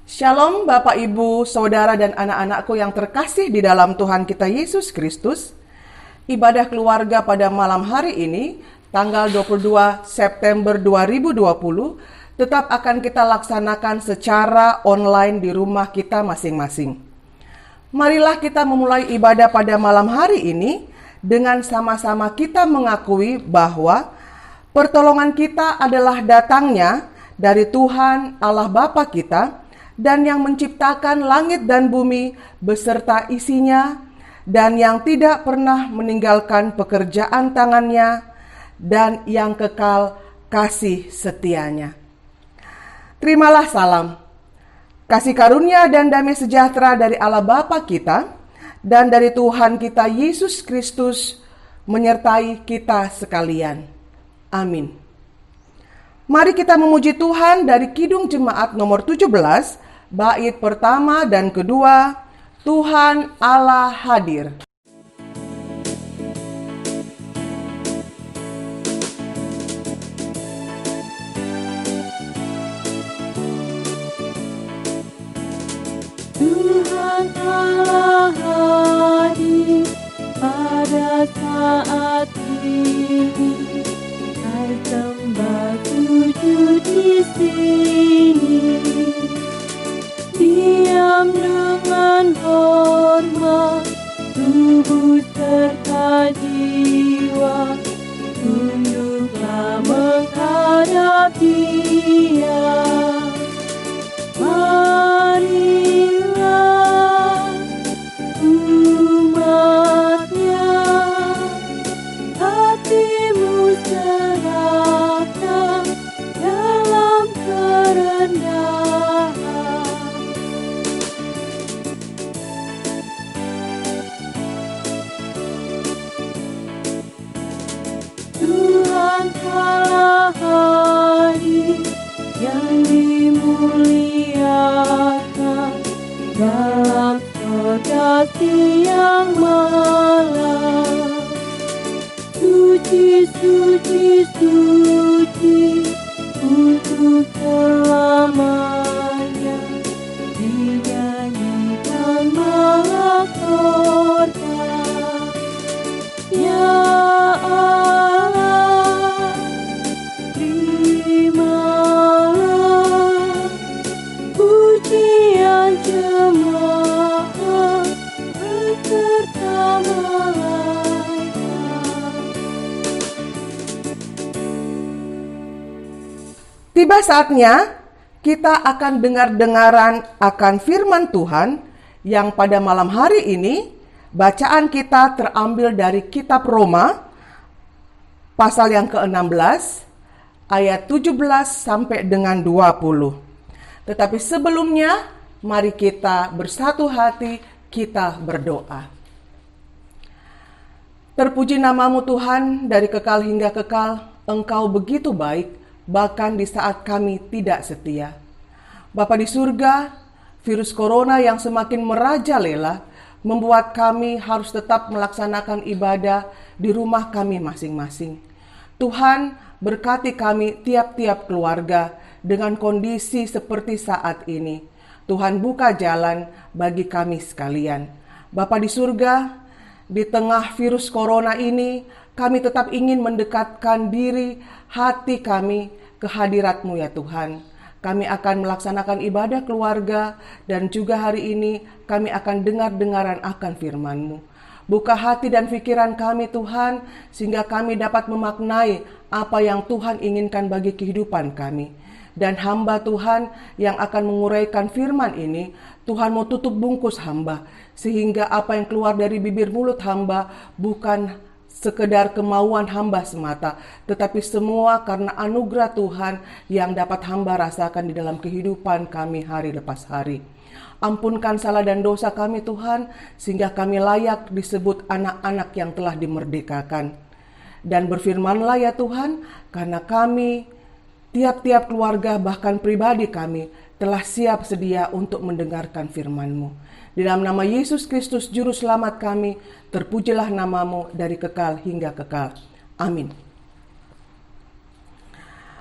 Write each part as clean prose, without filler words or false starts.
Shalom Bapak Ibu, Saudara dan anak-anakku yang terkasih di dalam Tuhan kita Yesus Kristus. Ibadah keluarga pada malam hari ini, tanggal 22 September 2020, tetap akan kita laksanakan secara online di rumah kita masing-masing. Marilah kita memulai ibadah pada malam hari ini dengan sama-sama kita mengakui bahwa pertolongan kita adalah datangnya dari Tuhan Allah Bapa kita, dan yang menciptakan langit dan bumi beserta isinya, dan yang tidak pernah meninggalkan pekerjaan tangannya, dan yang kekal kasih setianya. Terimalah salam, kasih karunia dan damai sejahtera dari Allah Bapa kita, dan dari Tuhan kita Yesus Kristus menyertai kita sekalian. Amin. Mari kita memuji Tuhan dari Kidung Jemaat nomor 17, bait pertama dan kedua, Tuhan Allah hadir. Tuhan Allah hadir pada saat ini, hai sembah sujud di sini. Diam dengan hormat, tubuh serta jiwa, tunduklah menghadap Dia. Marilah umatnya, hatimu serahkan dalam kerendahan. Tuhan Allah hadir yang dimuliakan dalam sorga siang malam. Suci, suci, suci untuk selamanya, dinyanyikan malapsorga. Ya Allah, terimalah pujian jemaat beserta malaikat. Tiba saatnya kita akan dengar-dengaran akan firman Tuhan yang pada malam hari ini bacaan kita terambil dari kitab Roma pasal yang ke-16 ayat 17 sampai dengan 20. Tetapi sebelumnya mari kita bersatu hati, kita berdoa. Terpuji namamu Tuhan, dari kekal hingga kekal, Engkau begitu baik, bahkan di saat kami tidak setia. Bapa di surga, virus corona yang semakin merajalela membuat kami harus tetap melaksanakan ibadah di rumah kami masing-masing. Tuhan, berkati kami tiap-tiap keluarga dengan kondisi seperti saat ini. Tuhan, buka jalan bagi kami sekalian. Bapa di surga, di tengah virus corona ini, kami tetap ingin mendekatkan diri, hati kami ke hadirat-Mu ya Tuhan. Kami akan melaksanakan ibadah keluarga, dan juga hari ini kami akan dengar-dengaran akan firman-Mu. Buka hati dan pikiran kami Tuhan, sehingga kami dapat memaknai apa yang Tuhan inginkan bagi kehidupan kami. Dan hamba Tuhan yang akan menguraikan firman ini, Tuhan mau tutup bungkus hamba, sehingga apa yang keluar dari bibir mulut hamba bukan sekedar kemauan hamba semata, tetapi semua karena anugerah Tuhan yang dapat hamba rasakan di dalam kehidupan kami hari lepas hari. Ampunkan salah dan dosa kami Tuhan, sehingga kami layak disebut anak-anak yang telah dimerdekakan. Dan berfirmanlah ya Tuhan, karena kami, tiap-tiap keluarga bahkan pribadi kami, telah siap sedia untuk mendengarkan firman-Mu. Di dalam nama Yesus Kristus Juru Selamat kami, terpujilah namamu dari kekal hingga kekal. Amin.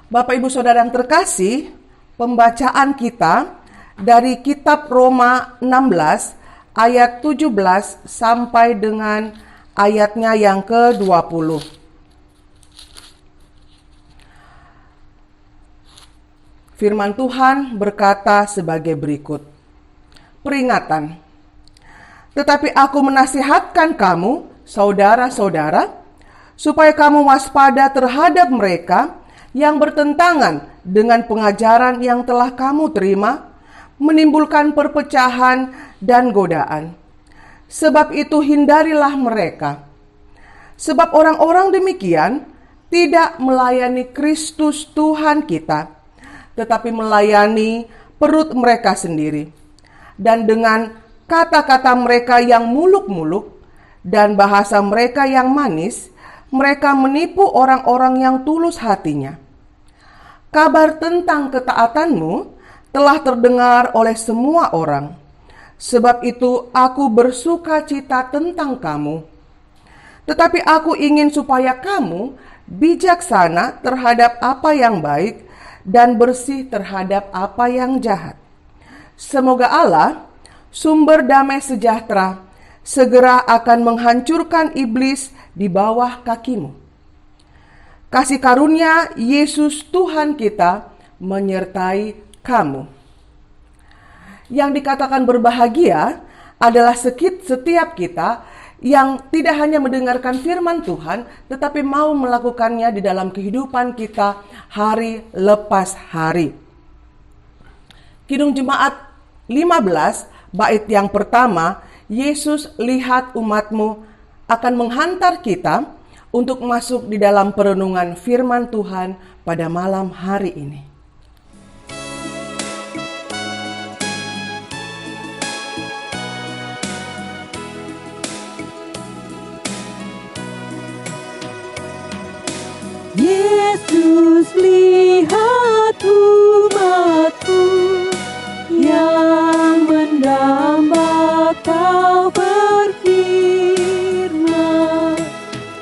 Bapak Ibu Saudara yang terkasih, pembacaan kita dari kitab Roma 16 ayat 17 sampai dengan ayatnya yang ke-20. Firman Tuhan berkata sebagai berikut. Peringatan. Tetapi aku menasihatkan kamu, saudara-saudara, supaya kamu waspada terhadap mereka yang bertentangan dengan pengajaran yang telah kamu terima, menimbulkan perpecahan dan godaan. Sebab itu hindarilah mereka. Sebab orang-orang demikian tidak melayani Kristus Tuhan kita, tetapi melayani perut mereka sendiri. Dan dengan kata-kata mereka yang muluk-muluk dan bahasa mereka yang manis, mereka menipu orang-orang yang tulus hatinya. Kabar tentang ketaatanmu telah terdengar oleh semua orang. Sebab itu aku bersuka cita tentang kamu. Tetapi aku ingin supaya kamu bijaksana terhadap apa yang baik dan bersih terhadap apa yang jahat. Semoga Allah, sumber damai sejahtera, segera akan menghancurkan iblis di bawah kakimu. Kasih karunia Yesus Tuhan kita menyertai kamu. Yang dikatakan berbahagia adalah setiap kita yang tidak hanya mendengarkan firman Tuhan, tetapi mau melakukannya di dalam kehidupan kita hari lepas hari. Kidung Jemaat 15, bait yang pertama, Yesus lihat umatmu, akan menghantar kita untuk masuk di dalam perenungan firman Tuhan pada malam hari ini. Yesus lihat umatku yang mendamba kau berfirman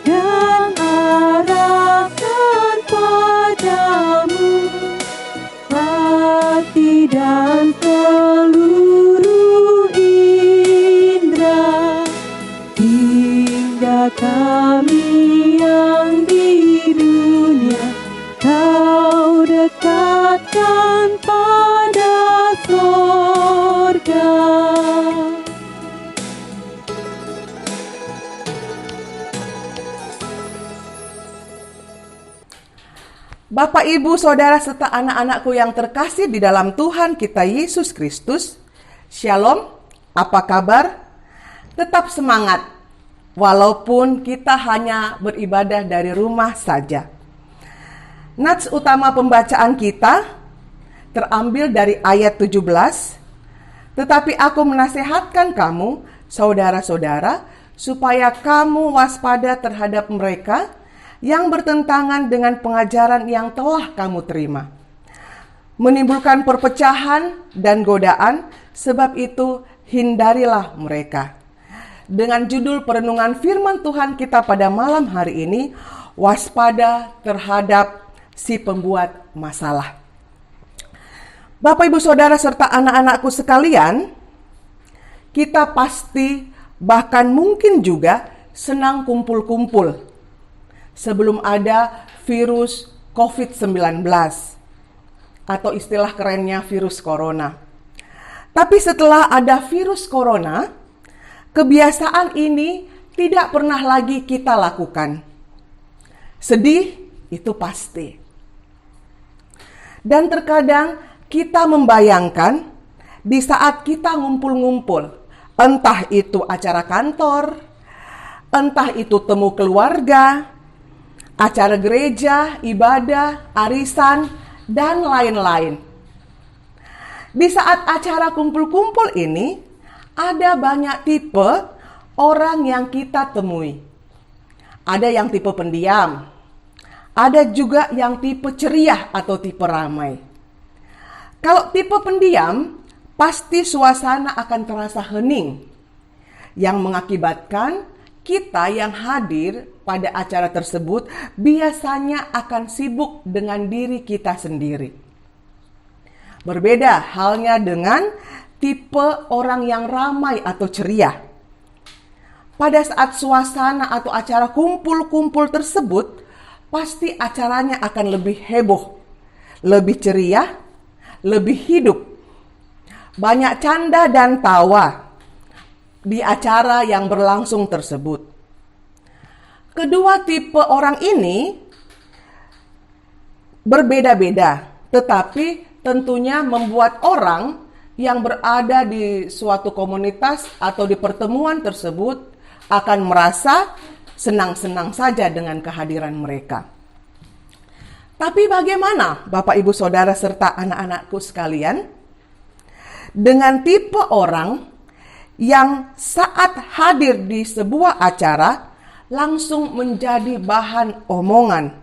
dan arahkan padamu hati dan seluruh indera hingga kami yang di dunia kau dekatkan pada sorga. Bapak, Ibu, Saudara, serta anak-anakku yang terkasih di dalam Tuhan kita Yesus Kristus, Shalom, apa kabar? Tetap semangat, walaupun kita hanya beribadah dari rumah saja. Nats utama pembacaan kita terambil dari ayat 17, tetapi aku menasihatkan kamu, saudara-saudara, supaya kamu waspada terhadap mereka yang bertentangan dengan pengajaran yang telah kamu terima, menimbulkan perpecahan dan godaan, sebab itu hindarilah mereka. Dengan judul perenungan firman Tuhan kita pada malam hari ini, waspada terhadap si pembuat masalah. Bapak, Ibu, Saudara, serta anak-anakku sekalian, kita pasti bahkan mungkin juga senang kumpul-kumpul sebelum ada virus COVID-19 atau istilah kerennya virus corona. Tapi setelah ada virus corona, kebiasaan ini tidak pernah lagi kita lakukan. Sedih, itu pasti. Dan terkadang kita membayangkan di saat kita ngumpul-ngumpul, entah itu acara kantor, entah itu temu keluarga, acara gereja, ibadah, arisan, dan lain-lain. Di saat acara kumpul-kumpul ini, ada banyak tipe orang yang kita temui. Ada yang tipe pendiam, ada juga yang tipe ceria atau tipe ramai. Kalau tipe pendiam, pasti suasana akan terasa hening, yang mengakibatkan kita yang hadir pada acara tersebut biasanya akan sibuk dengan diri kita sendiri. Berbeda halnya dengan tipe orang yang ramai atau ceria. Pada saat suasana atau acara kumpul-kumpul tersebut, pasti acaranya akan lebih heboh, lebih ceria, lebih hidup. Banyak canda dan tawa di acara yang berlangsung tersebut. Kedua tipe orang ini berbeda-beda, tetapi tentunya membuat orang yang berada di suatu komunitas atau di pertemuan tersebut akan merasa senang-senang saja dengan kehadiran mereka. Tapi bagaimana Bapak, Ibu, Saudara, serta anak-anakku sekalian, dengan tipe orang yang saat hadir di sebuah acara langsung menjadi bahan omongan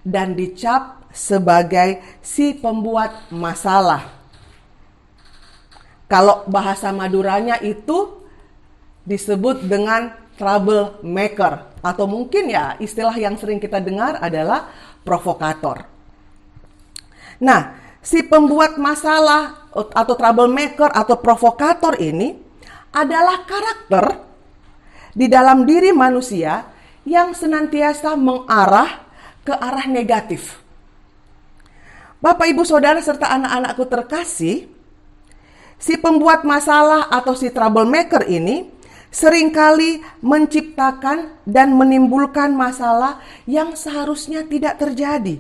dan dicap sebagai si pembuat masalah? Kalau bahasa Maduranya itu disebut dengan troublemaker, atau mungkin ya istilah yang sering kita dengar adalah provokator. Nah, si pembuat masalah atau troublemaker atau provokator ini adalah karakter di dalam diri manusia yang senantiasa mengarah ke arah negatif. Bapak, Ibu, Saudara, serta anak-anakku terkasih, si pembuat masalah atau si troublemaker ini seringkali menciptakan dan menimbulkan masalah yang seharusnya tidak terjadi.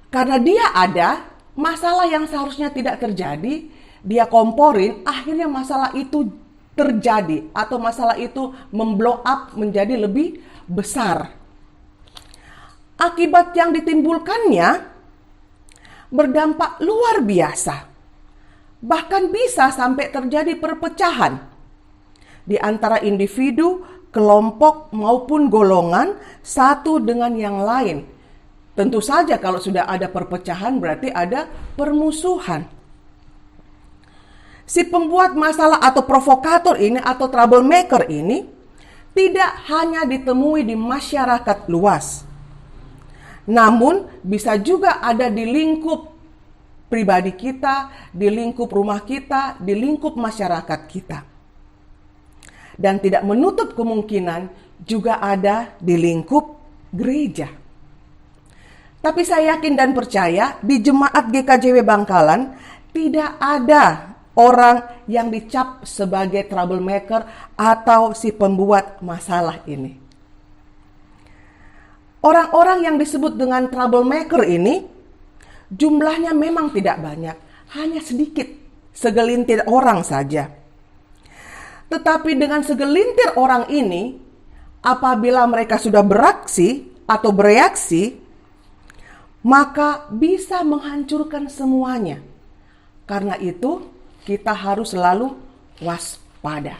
Karena dia ada, masalah yang seharusnya tidak terjadi, dia komporin, akhirnya masalah itu terjadi atau masalah itu memblow up menjadi lebih besar. Akibat yang ditimbulkannya berdampak luar biasa. Bahkan bisa sampai terjadi perpecahan di antara individu, kelompok maupun golongan satu dengan yang lain. Tentu saja kalau sudah ada perpecahan berarti ada permusuhan. Si pembuat masalah atau provokator ini atau troublemaker ini tidak hanya ditemui di masyarakat luas, namun bisa juga ada di lingkup pribadi kita, di lingkup rumah kita, di lingkup masyarakat kita. Dan tidak menutup kemungkinan juga ada di lingkup gereja. Tapi saya yakin dan percaya di jemaat GKJW Bangkalan tidak ada orang yang dicap sebagai troublemaker atau si pembuat masalah ini. Orang-orang yang disebut dengan troublemaker ini jumlahnya memang tidak banyak, hanya sedikit, segelintir orang saja. Tetapi dengan segelintir orang ini, apabila mereka sudah beraksi atau bereaksi, maka bisa menghancurkan semuanya. Karena itu, kita harus selalu waspada.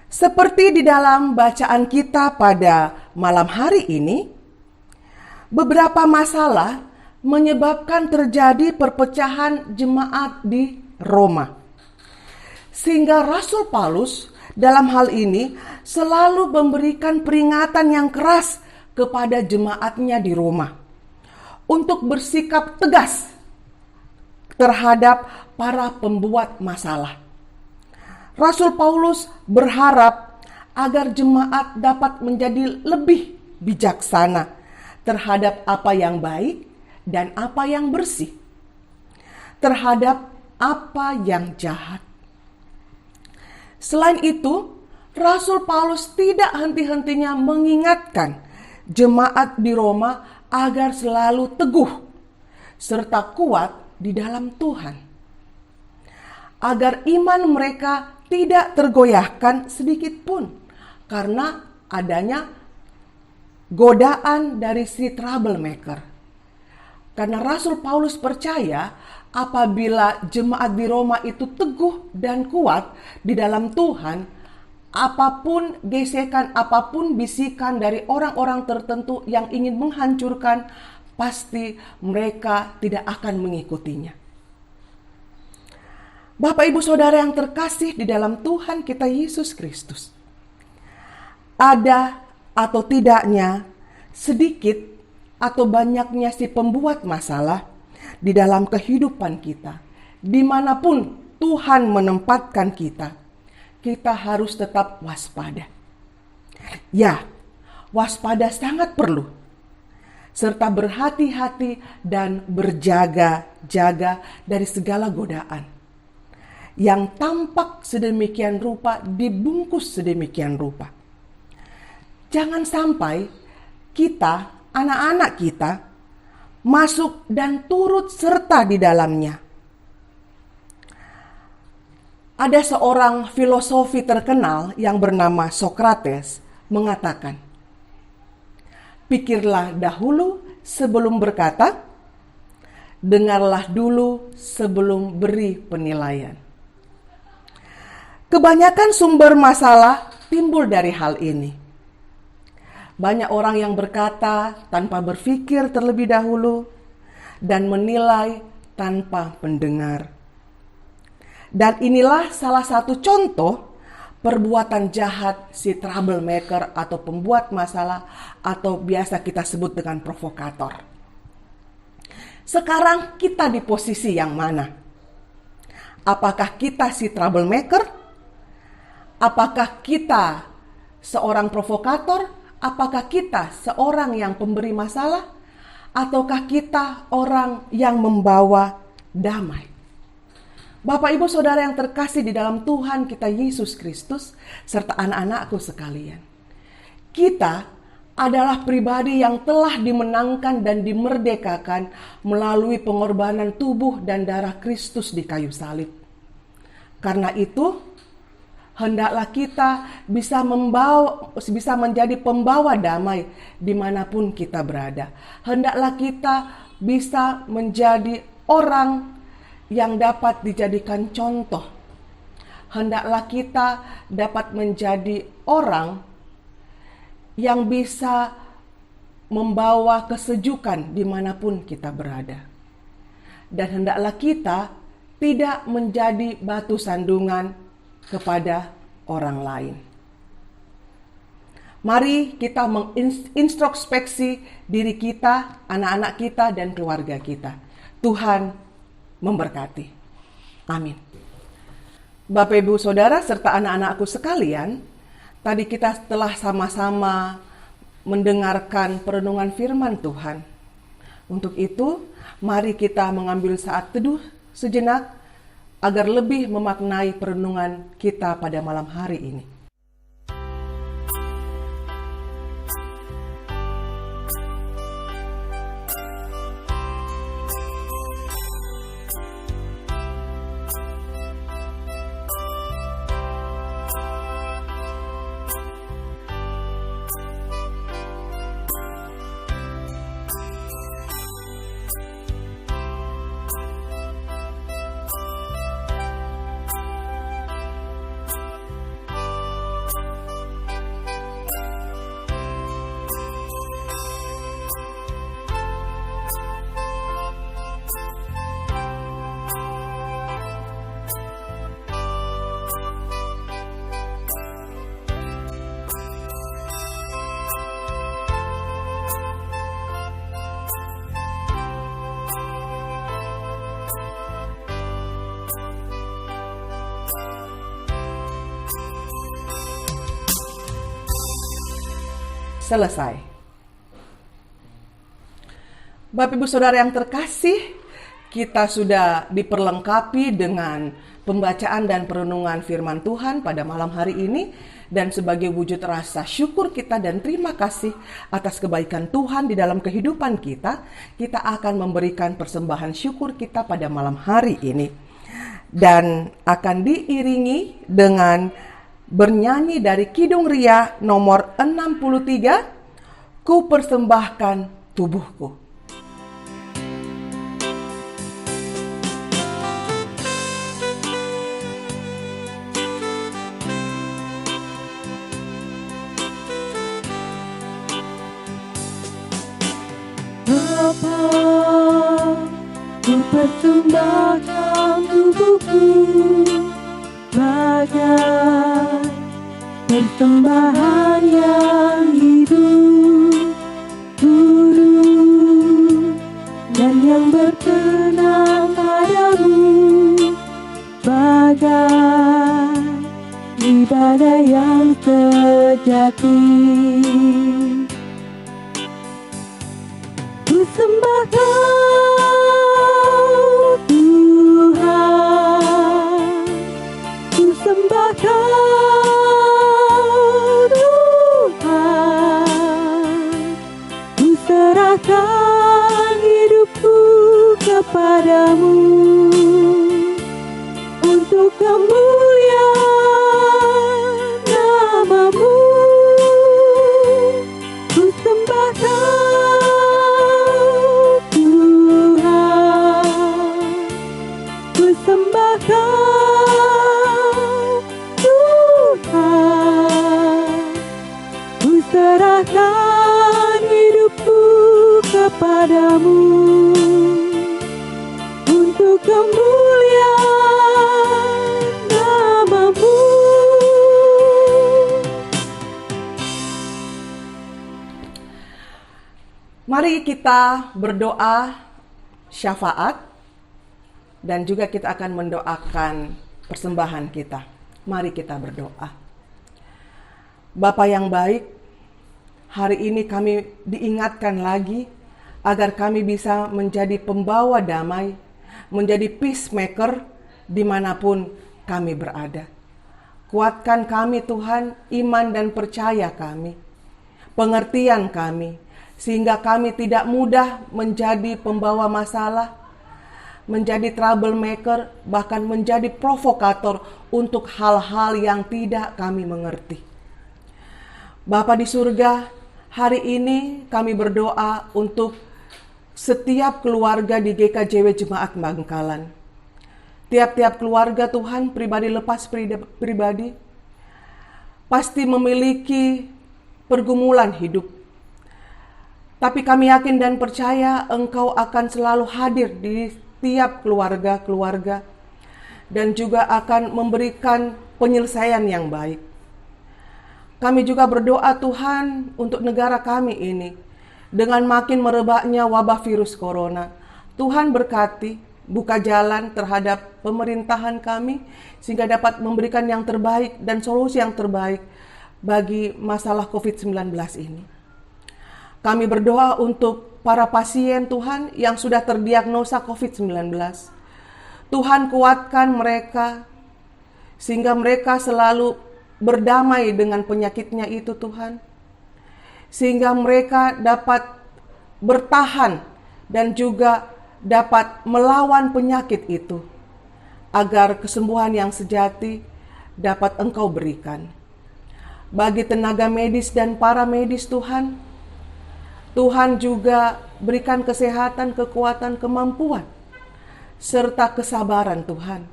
Seperti di dalam bacaan kita pada malam hari ini, beberapa masalah menyebabkan terjadi perpecahan jemaat di Roma. Sehingga Rasul Paulus dalam hal ini selalu memberikan peringatan yang keras kepada jemaatnya di Roma untuk bersikap tegas terhadap para pembuat masalah. Rasul Paulus berharap agar jemaat dapat menjadi lebih bijaksana terhadap apa yang baik dan apa yang bersih, terhadap apa yang jahat. Selain itu, Rasul Paulus tidak henti-hentinya mengingatkan jemaat di Roma agar selalu teguh serta kuat di dalam Tuhan, agar iman mereka tidak tergoyahkan sedikit pun karena adanya godaan dari si troublemaker. Karena Rasul Paulus percaya apabila jemaat di Roma itu teguh dan kuat di dalam Tuhan, apapun gesekan, apapun bisikan dari orang-orang tertentu yang ingin menghancurkan, pasti mereka tidak akan mengikutinya. Bapak, Ibu, Saudara yang terkasih di dalam Tuhan kita Yesus Kristus, ada atau tidaknya, sedikit atau banyaknya si pembuat masalah di dalam kehidupan kita, dimanapun Tuhan menempatkan kita, kita harus tetap waspada. Ya, waspada sangat perlu, serta berhati-hati dan berjaga-jaga dari segala godaan yang tampak sedemikian rupa, dibungkus sedemikian rupa. Jangan sampai kita, anak-anak kita, masuk dan turut serta di dalamnya. Ada seorang filosofi terkenal yang bernama Sokrates mengatakan, pikirlah dahulu sebelum berkata, dengarlah dulu sebelum beri penilaian. Kebanyakan sumber masalah timbul dari hal ini. Banyak orang yang berkata tanpa berpikir terlebih dahulu dan menilai tanpa mendengar. Dan inilah salah satu contoh perbuatan jahat si troublemaker atau pembuat masalah atau biasa kita sebut dengan provokator. Sekarang kita di posisi yang mana? Apakah kita si troublemaker? Apakah kita seorang provokator? Apakah kita seorang yang pemberi masalah? Ataukah kita orang yang membawa damai? Bapak, Ibu, Saudara yang terkasih di dalam Tuhan kita Yesus Kristus, serta anak-anakku sekalian. Kita adalah pribadi yang telah dimenangkan dan dimerdekakan melalui pengorbanan tubuh dan darah Kristus di kayu salib. Karena itu, hendaklah kita bisa menjadi pembawa damai dimanapun kita berada. Hendaklah kita bisa menjadi orang yang dapat dijadikan contoh. Hendaklah kita dapat menjadi orang yang bisa membawa kesejukan dimanapun kita berada. Dan hendaklah kita tidak menjadi batu sandungan kepada orang lain. Mari kita mengintrospeksi diri kita, anak-anak kita, dan keluarga kita. Tuhan memberkati. Amin. Bapak, Ibu, Saudara, serta anak-anakku sekalian, tadi kita telah sama-sama mendengarkan perenungan firman Tuhan. Untuk itu, mari kita mengambil saat teduh sejenak agar lebih memaknai perenungan kita pada malam hari ini. Selesai. Bapak, Ibu, Saudara yang terkasih, kita sudah diperlengkapi dengan pembacaan dan perenungan firman Tuhan pada malam hari ini. Dan sebagai wujud rasa syukur kita dan terima kasih atas kebaikan Tuhan di dalam kehidupan kita, kita akan memberikan persembahan syukur kita pada malam hari ini. Dan akan diiringi dengan bernyanyi dari Kidung Ria nomor 63, Ku persembahkan tubuhku. Bapa, ku persembahkan tubuhku bagai persembahan yang hidup. ibadah yang sejati. Ku sembah Kau Tuhan, ku sembah Kau Tuhan, ku serahkan hidupku kepadamu untuk kemuliaan nama-Mu. Ku sembah Kau Tuhan, ku sembah Kau Tuhan, ku serahkan hidupku kepadamu untuk kemuliaan nama-Mu. Mari kita berdoa syafaat dan juga kita akan mendoakan persembahan kita. Mari kita berdoa. Bapa yang baik, hari ini kami diingatkan lagi agar kami bisa menjadi pembawa damai, menjadi peacemaker dimanapun kami berada. Kuatkan kami Tuhan, iman dan percaya kami, pengertian kami, sehingga kami tidak mudah menjadi pembawa masalah, menjadi troublemaker, bahkan menjadi provokator untuk hal-hal yang tidak kami mengerti. Bapa di surga, hari ini kami berdoa untuk setiap keluarga di GKJW Jemaat Bangkalan. Tiap-tiap keluarga Tuhan, pribadi lepas pribadi, pasti memiliki pergumulan hidup. Tapi kami yakin dan percaya Engkau akan selalu hadir di tiap keluarga-keluarga dan juga akan memberikan penyelesaian yang baik. Kami juga berdoa Tuhan untuk negara kami ini dengan makin merebaknya wabah virus corona. Tuhan berkati, buka jalan terhadap pemerintahan kami sehingga dapat memberikan yang terbaik dan solusi yang terbaik bagi masalah COVID-19 ini. Kami berdoa untuk para pasien Tuhan yang sudah terdiagnosa COVID-19. Tuhan kuatkan mereka sehingga mereka selalu berdamai dengan penyakitnya itu Tuhan. Sehingga mereka dapat bertahan dan juga dapat melawan penyakit itu. Agar kesembuhan yang sejati dapat Engkau berikan. Bagi tenaga medis dan para medis Tuhan, Tuhan juga berikan kesehatan, kekuatan, kemampuan, serta kesabaran Tuhan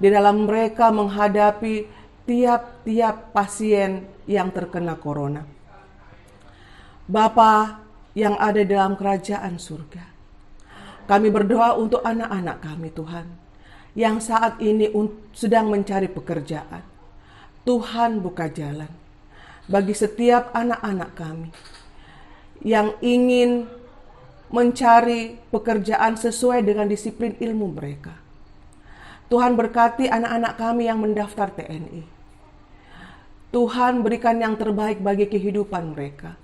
di dalam mereka menghadapi tiap-tiap pasien yang terkena corona. Bapa yang ada dalam kerajaan surga, kami berdoa untuk anak-anak kami Tuhan, yang saat ini sedang mencari pekerjaan. Tuhan buka jalan bagi setiap anak-anak kami yang ingin mencari pekerjaan sesuai dengan disiplin ilmu mereka. Tuhan berkati anak-anak kami yang mendaftar TNI. Tuhan berikan yang terbaik bagi kehidupan mereka.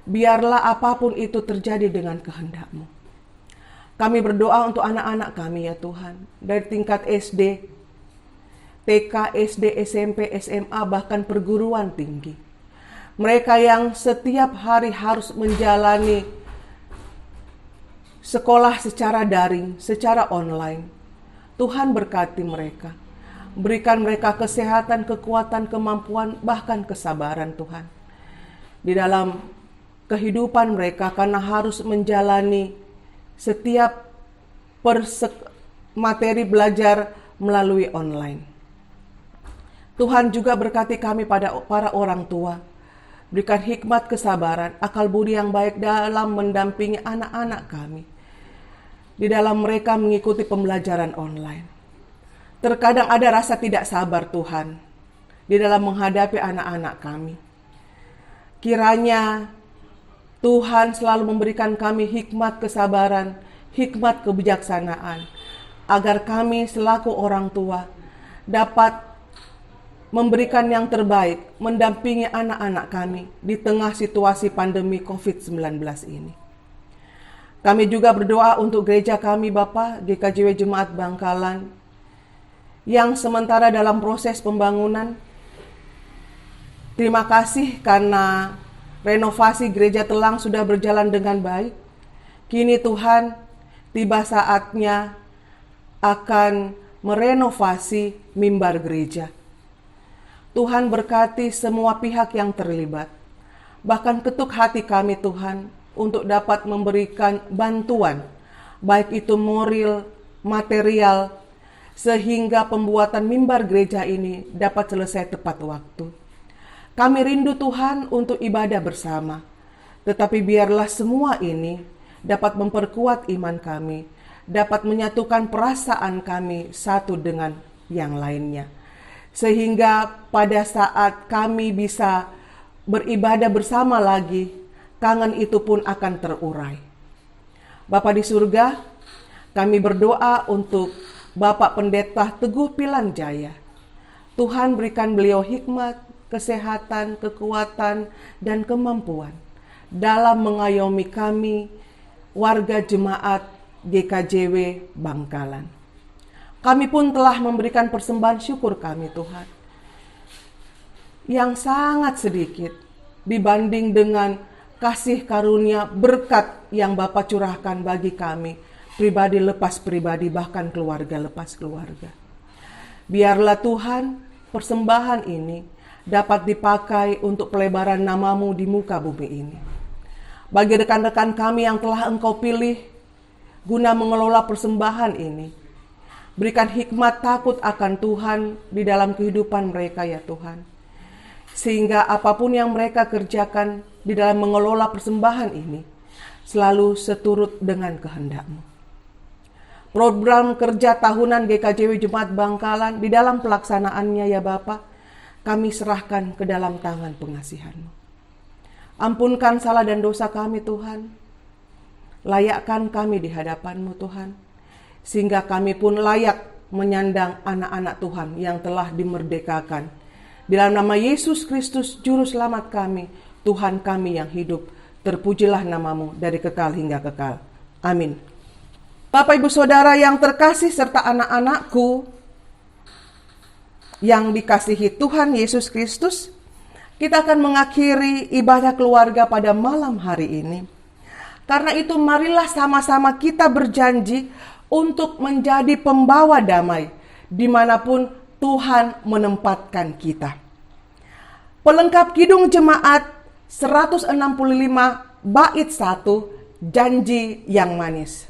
Biarlah apapun itu terjadi dengan kehendak-Mu. Kami berdoa untuk anak-anak kami ya Tuhan, dari tingkat SD, TK, SD, SMP, SMA, bahkan perguruan tinggi. Mereka yang setiap hari harus menjalani sekolah secara daring, secara online. Tuhan berkati mereka. Berikan mereka kesehatan, kekuatan, kemampuan, bahkan kesabaran Tuhan. Di dalam kehidupan mereka karena harus menjalani setiap materi belajar melalui online. Tuhan juga berkati kami pada para orang tua. Berikan hikmat kesabaran, akal budi yang baik dalam mendampingi anak-anak kami. Di dalam mereka mengikuti pembelajaran online. Terkadang ada rasa tidak sabar Tuhan di dalam menghadapi anak-anak kami. Kiranya Tuhan selalu memberikan kami hikmat kesabaran, hikmat kebijaksanaan, agar kami selaku orang tua dapat memberikan yang terbaik, mendampingi anak-anak kami di tengah situasi pandemi COVID-19 ini. Kami juga berdoa untuk gereja kami Bapak, GKJW Jemaat Bangkalan, yang sementara dalam proses pembangunan. Terima kasih karena renovasi gereja Telang sudah berjalan dengan baik. Kini Tuhan, tiba saatnya akan merenovasi mimbar gereja. Tuhan berkati semua pihak yang terlibat. Bahkan ketuk hati kami Tuhan untuk dapat memberikan bantuan, baik itu moral, material, sehingga pembuatan mimbar gereja ini dapat selesai tepat waktu. Kami rindu Tuhan untuk ibadah bersama, tetapi biarlah semua ini dapat memperkuat iman kami, dapat menyatukan perasaan kami satu dengan yang lainnya. Sehingga pada saat kami bisa beribadah bersama lagi, kangen itu pun akan terurai. Bapa di surga, kami berdoa untuk Bapak Pendeta Teguh Pilan Jaya. Tuhan berikan beliau hikmat, kesehatan, kekuatan, dan kemampuan dalam mengayomi kami, warga jemaat GKJW Bangkalan. Kami pun telah memberikan persembahan syukur kami Tuhan, yang sangat sedikit dibanding dengan kasih karunia berkat yang Bapa curahkan bagi kami, pribadi lepas pribadi, bahkan keluarga lepas keluarga. Biarlah Tuhan, persembahan ini dapat dipakai untuk pelebaran nama-Mu di muka bumi ini. Bagi rekan-rekan kami yang telah Engkau pilih guna mengelola persembahan ini, berikan hikmat takut akan Tuhan di dalam kehidupan mereka ya Tuhan. Sehingga apapun yang mereka kerjakan di dalam mengelola persembahan ini selalu seturut dengan kehendak-Mu. Program kerja tahunan GKJW Jemaat Bangkalan di dalam pelaksanaannya ya Bapa, kami serahkan ke dalam tangan pengasihan-Mu. Ampunkan salah dan dosa kami Tuhan. Layakkan kami di hadapan-Mu Tuhan, sehingga kami pun layak menyandang anak-anak Tuhan yang telah dimerdekakan. Di dalam nama Yesus Kristus, Juru Selamat kami, Tuhan kami yang hidup, terpujilah nama-Mu dari kekal hingga kekal. Amin. Bapak Ibu Saudara yang terkasih serta anak-anakku yang dikasihi Tuhan Yesus Kristus, kita akan mengakhiri ibadah keluarga pada malam hari ini. Karena itu marilah sama-sama kita berjanji untuk menjadi pembawa damai dimanapun Tuhan menempatkan kita. Pelengkap Kidung Jemaat 165 bait 1, janji yang manis.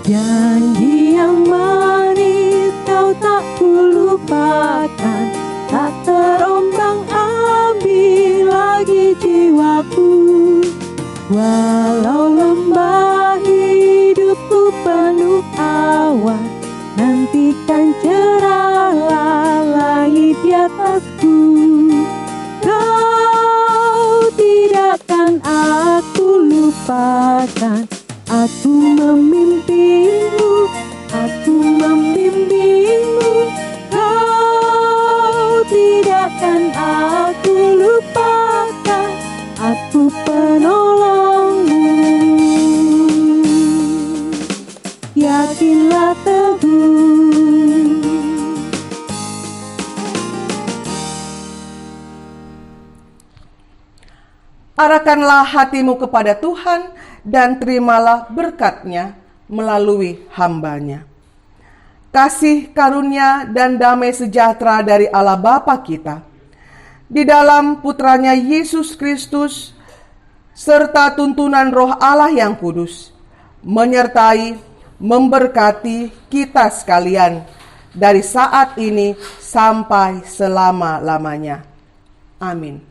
Janji yang manis kau tak kulupakan, tak terombang ambing lagi jiwaku. Walau lembah hidupku penuh awan, nantikan cerahlah langit di atasku. Kau tidakkan aku lupakan, aku memimpimu, aku membimbingmu. Kau tidakkan aku lupakan, aku penolongmu. Yakinlah teguh. Arahkanlah hatimu kepada Tuhan dan terimalah berkat-Nya melalui hamba-Nya. Kasih karunia dan damai sejahtera dari Allah Bapa kita, di dalam Putranya Yesus Kristus, serta tuntunan Roh Allah yang kudus, menyertai, memberkati kita sekalian dari saat ini sampai selama-lamanya. Amin.